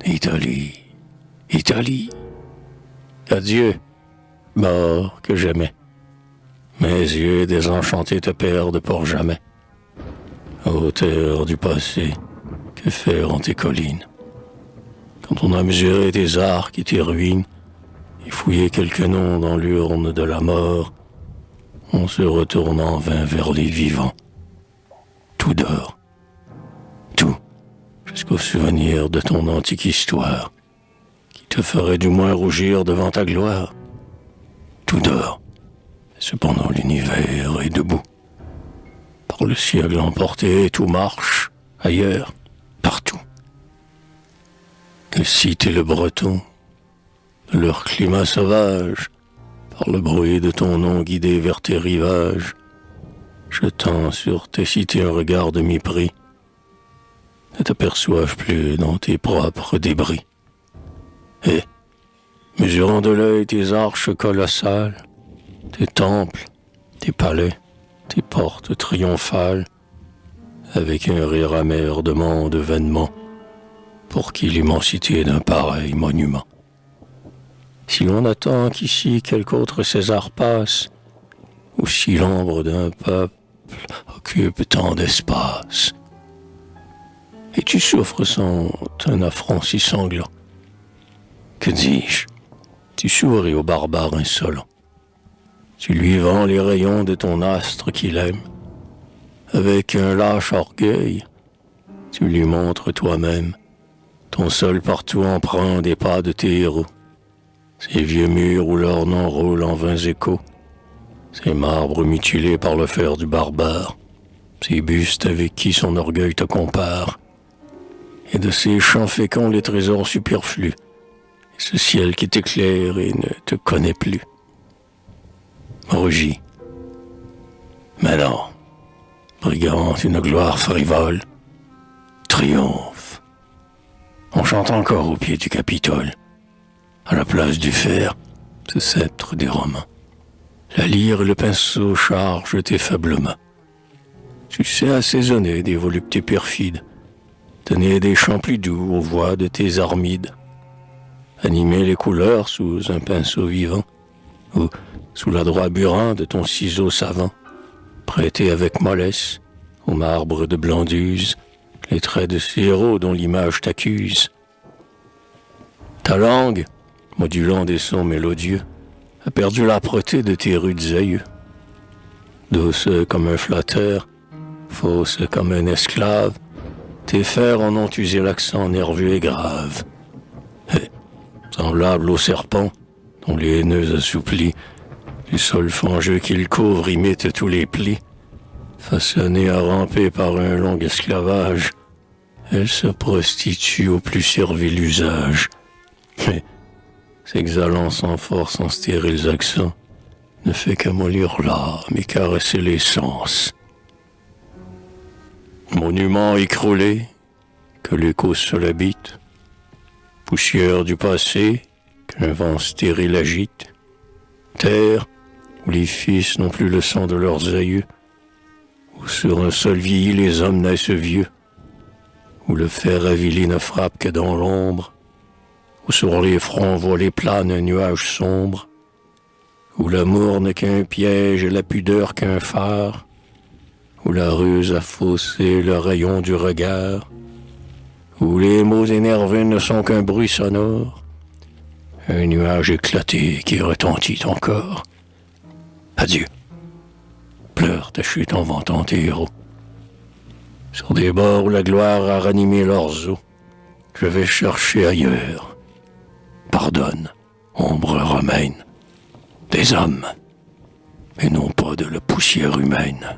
Italie, Italie. Adieu, mort que j'aimais. Mes yeux désenchantés te perdent pour jamais. Hauteur du passé, que faire en tes collines? Quand on a mesuré tes arcs et tes ruines, et fouillé quelques noms dans l'urne de la mort, on se retourne en vain vers les vivants. Tout dort, tout, jusqu'au souvenir de ton antique histoire, qui te ferait du moins rougir devant ta gloire. Tout dort, et cependant l'univers est debout. Par le siècle emporté, tout marche, ailleurs, partout. Le Scythe et le Breton, de leur climat sauvage, par le bruit de ton nom guidé vers tes rivages, jetant sur tes cités un regard de mépris, ne t'aperçoivent plus dans tes propres débris. Et, mesurant de l'œil tes arches colossales, tes temples, tes palais, tes portes triomphales, avec un rire amer demande vainement pour qui l'immensité d'un pareil monument. Si l'on attend qu'ici quelque autre César passe, ou si l'ombre d'un peuple occupe tant d'espace, et tu souffres sans un affront si sanglant, que dis-je, tu souris au barbare insolent. Tu lui vends les rayons de ton astre qu'il aime. Avec un lâche orgueil, tu lui montres toi-même ton sol partout empreint des pas de tes héros. Ces vieux murs où leur nom roule en vains échos, ces marbres mutilés par le fer du barbare, ces bustes avec qui son orgueil te compare, et de ces champs féconds les trésors superflus, et ce ciel qui t'éclaire et ne te connaît plus. Rugis. Mais non, brigand une gloire frivole, triomphe. On chante encore au pied du Capitole, à la place du fer, ce sceptre des Romains. La lyre et le pinceau chargent tes faibles mains. Tu sais assaisonner des voluptés perfides, donner des chants plus doux aux voix de tes armides, animer les couleurs sous un pinceau vivant, ou sous l'adroit burin de ton ciseau savant, prêter avec mollesse au marbre de Blanduse les traits de ces héros dont l'image t'accuse. Ta langue, modulant des sons mélodieux, a perdu l'âpreté de tes rudes aïeux. Douce comme un flatteur, fausse comme un esclave, tes fers en ont usé l'accent nerveux et grave. Et, semblable au serpent, dont les haineux assouplis, du sol fangeux qu'il couvre imite tous les plis, façonnée à ramper par un long esclavage, elle se prostitue au plus servile usage. Mais, s'exhalant sans force en stériles accents, ne fait qu'amollir l'âme et caresser les sens. Monument écroulé, que l'écho se l'habite, poussière du passé, qu'un vent stérile agite, terre où les fils n'ont plus le sang de leurs aïeux, où sur un sol vieilli les hommes naissent vieux, où le fer avili ne frappe que dans l'ombre, où sur les fronts voilés plane un nuage sombre, où l'amour n'est qu'un piège et la pudeur qu'un phare, où la ruse a faussé le rayon du regard, où les mots énervés ne sont qu'un bruit sonore, un nuage éclaté qui retentit encore. Adieu. Pleure ta chute en vantant tes héros. Sur des bords où la gloire a ranimé leurs os, je vais chercher ailleurs. Pardonne, ombre romaine, des hommes, mais non pas de la poussière humaine.